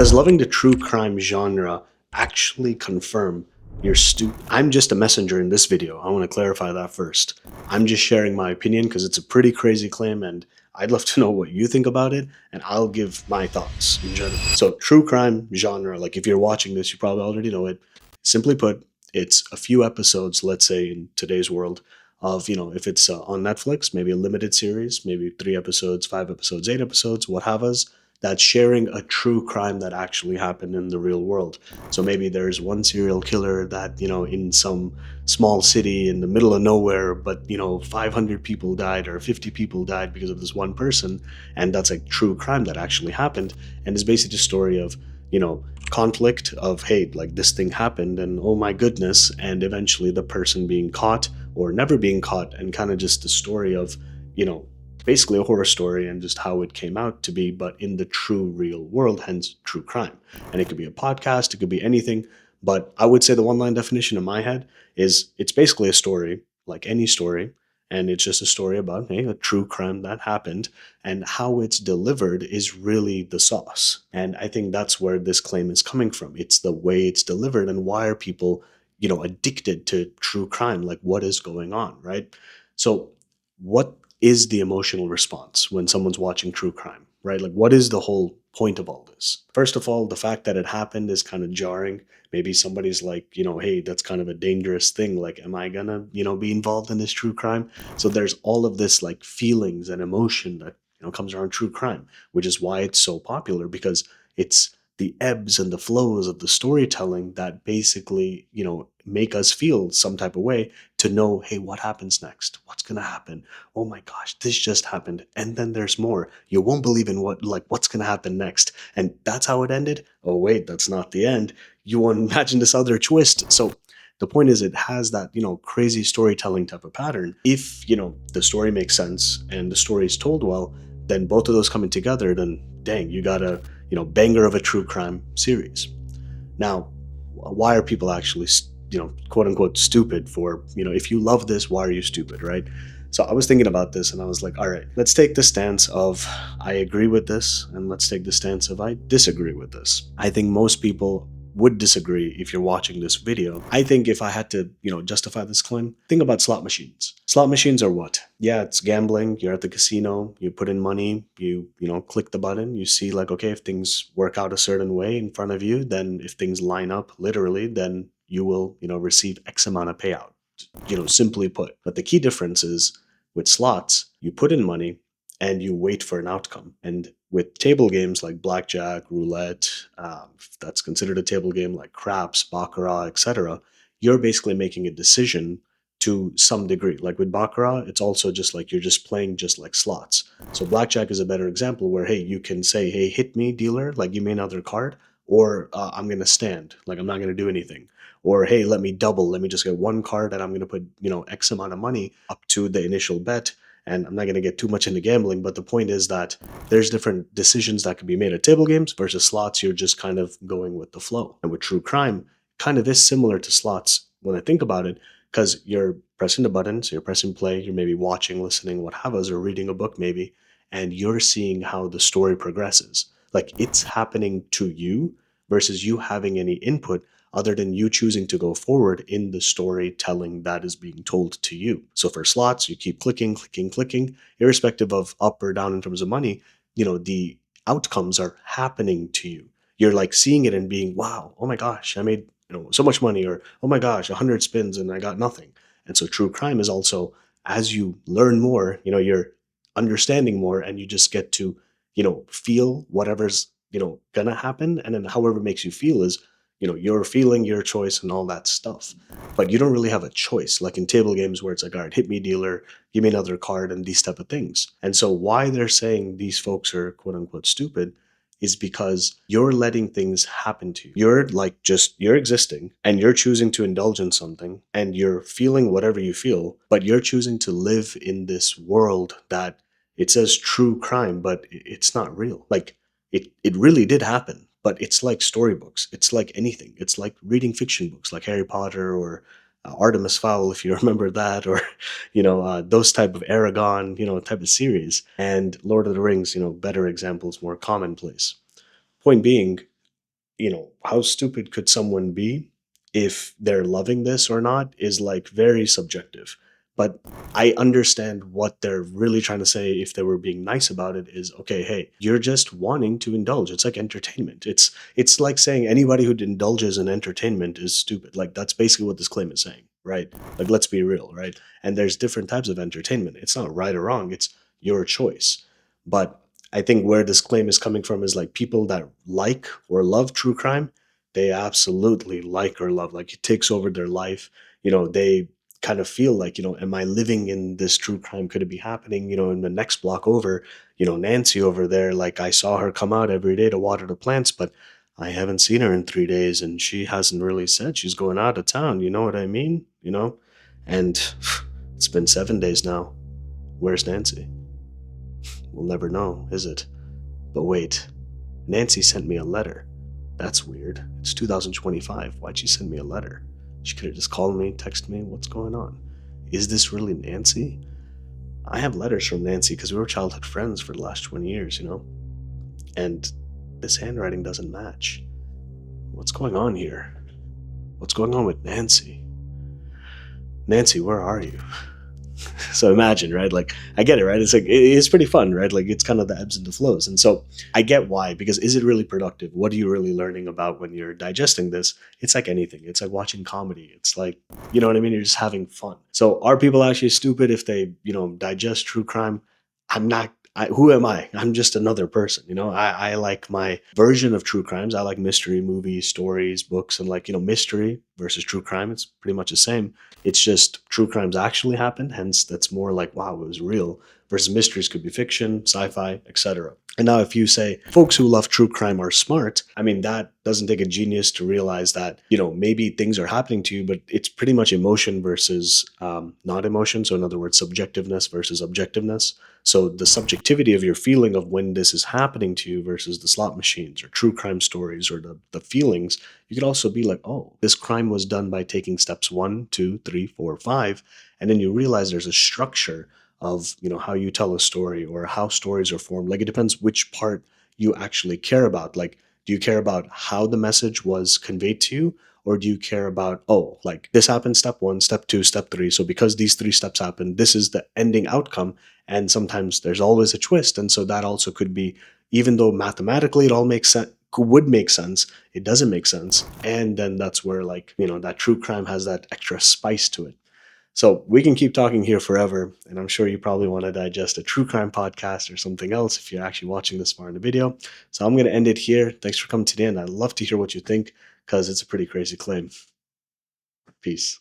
Does loving the true crime genre actually confirm you're I'm just a messenger in this video. I want to clarify that first. I'm just sharing my opinion because it's a pretty crazy claim and I'd love to know what you think about it and I'll give my thoughts in general. So, true crime genre, like if you're watching this, you probably already know it. Simply put, it's a few episodes, let's say in today's world, of, if it's on Netflix, maybe a limited series, maybe 3 episodes, 5 episodes, 8 episodes, what have us, that's sharing a true crime that actually happened in the real world. So maybe there's one serial killer that, in some small city in the middle of nowhere, but, 500 people died or 50 people died because of this one person. And that's a true crime that actually happened. And it's basically a story of, conflict of, hey, like this thing happened and oh my goodness. And eventually the person being caught or never being caught, and kind of just the story of, you know, basically a horror story and just how it came out to be, but in the true real world, hence true crime. And it could be a podcast, it could be anything. But I would say the one line definition in my head is it's basically a story, like any story. And it's just a story about, hey, a true crime that happened, and how it's delivered is really the sauce. And I think that's where this claim is coming from. It's the way it's delivered, and why are people, addicted to true crime? Like, what is going on, right? So, what is the emotional response when someone's watching true crime, right? Like, what is the whole point of all this? First of all, the fact that it happened is kind of jarring. Maybe somebody's like, hey, that's kind of a dangerous thing. Like, am I gonna, be involved in this true crime? So there's all of this like feelings and emotion that, comes around true crime, which is why it's so popular, because it's the ebbs and the flows of the storytelling that basically, make us feel some type of way, to know, hey, what happens next? What's going to happen? Oh my gosh, this just happened. And then there's more. You won't believe in what's going to happen next. And that's how it ended. Oh, wait, that's not the end. You won't imagine this other twist. So the point is, it has that, crazy storytelling type of pattern. If, the story makes sense and the story is told well, then both of those coming together, then dang, you got a, banger of a true crime series. Now, why are people actually, quote unquote, stupid for, if you love this, why are you stupid, right? So I was thinking about this and I was like, all right, let's take the stance of I agree with this, and let's take the stance of I disagree with this. I think most people would disagree if you're watching this video. I think if I had to, justify this claim, think about slot machines. Slot machines are what? Yeah, it's gambling. You're at the casino, you put in money, you click the button, you see like, okay, if things work out a certain way in front of you, then if things line up literally, then you will, receive X amount of payout, simply put. But the key difference is with slots, you put in money and you wait for an outcome. And with table games like blackjack, roulette, that's considered a table game, like craps, baccarat, etc., you're basically making a decision to some degree. Like with baccarat, it's also just like you're just playing just like slots. So blackjack is a better example where, hey, you can say, hey, hit me, dealer, like give me another card, or I'm going to stand, like I'm not going to do anything. Or, hey, let me double, let me just get one card and I'm going to put, X amount of money up to the initial bet. And I'm not going to get too much into gambling, but the point is that there's different decisions that can be made at table games versus slots. You're just kind of going with the flow. And with true crime, kind of is similar to slots when I think about it, because you're pressing the button, so you're pressing play, you're maybe watching, listening, what have us, or reading a book maybe, and you're seeing how the story progresses. Like, it's happening to you versus you having any input other than you choosing to go forward in the storytelling that is being told to you. So for slots, you keep clicking, clicking, clicking, irrespective of up or down in terms of money, the outcomes are happening to you. You're like seeing it and being, wow, oh my gosh, I made, so much money, or oh my gosh, 100 spins and I got nothing. And so true crime is also, as you learn more, you're understanding more, and you just get to, feel whatever's, gonna happen. And then however it makes you feel is, your feeling, your choice, and all that stuff. But you don't really have a choice, like in table games where it's like, all right, hit me, dealer, give me another card, and these type of things. And so why they're saying these folks are quote unquote stupid is because you're letting things happen to you. You're like, just you're existing and you're choosing to indulge in something and you're feeling whatever you feel, but you're choosing to live in this world that it says true crime, but it's not real. Like, it really did happen, but it's like storybooks. It's like anything. It's like reading fiction books like Harry Potter, or Artemis Fowl, if you remember that, or those type of Aragon, type of series. And Lord of the Rings, better examples, more commonplace. Point being, how stupid could someone be if they're loving this or not is like very subjective. But I understand what they're really trying to say if they were being nice about it is okay, hey, you're just wanting to indulge. It's like entertainment. It's like saying anybody who indulges in entertainment is stupid. Like that's basically what this claim is saying, right? Like let's be real, right? And there's different types of entertainment. It's not right or wrong, it's your choice. But I think where this claim is coming from is like people that like or love true crime, they absolutely like or love, like it takes over their life. They kind of feel like, am I living in this true crime? Could it be happening, in the next block over, Nancy over there, like I saw her come out every day to water the plants, but I haven't seen her in 3 days and she hasn't really said she's going out of town. You know what I mean? And it's been 7 days now. Where's Nancy? We'll never know, is it? But wait, Nancy sent me a letter. That's weird. It's 2025. Why'd she send me a letter? She could have just called me, texted me. What's going on? Is this really Nancy? I have letters from Nancy because we were childhood friends for the last 20 years, And this handwriting doesn't match. What's going on here? What's going on with Nancy? Nancy, where are you? So imagine, right? Like I get it, right? It's like it's pretty fun, right? Like it's kind of the ebbs and the flows. And so I get why, because is it really productive? What are you really learning about when you're digesting this? It's like anything. It's like watching comedy. It's like, you know what I mean? You're just having fun. So are people actually stupid if they, digest true crime? I'm not. Who am I? I'm just another person. I like my version of true crimes. I like mystery movies, stories, books, and like, mystery versus true crime. It's pretty much the same. It's just true crimes actually happened. Hence, that's more like, wow, it was real. Versus mysteries could be fiction, sci-fi, etc. And now if you say folks who love true crime are smart, I mean, that doesn't take a genius to realize that, maybe things are happening to you, but it's pretty much emotion versus not emotion. So in other words, subjectiveness versus objectiveness. So the subjectivity of your feeling of when this is happening to you versus the slot machines or true crime stories or the feelings, you could also be like, oh, this crime was done by taking steps 1, 2, 3, 4, 5. And then you realize there's a structure of, how you tell a story or how stories are formed. Like it depends which part you actually care about. Like, do you care about how the message was conveyed to you? Or do you care about, oh, like this happened, step 1, step 2, step 3. So because these 3 steps happen, this is the ending outcome. And sometimes there's always a twist. And so that also could be, even though mathematically it all makes sense, would make sense, it doesn't make sense. And then that's where like, that true crime has that extra spice to it. So we can keep talking here forever, and I'm sure you probably want to digest a true crime podcast or something else if you're actually watching this far in the video. So I'm going to end it here. Thanks for coming to the end. I'd love to hear what you think because it's a pretty crazy claim. Peace.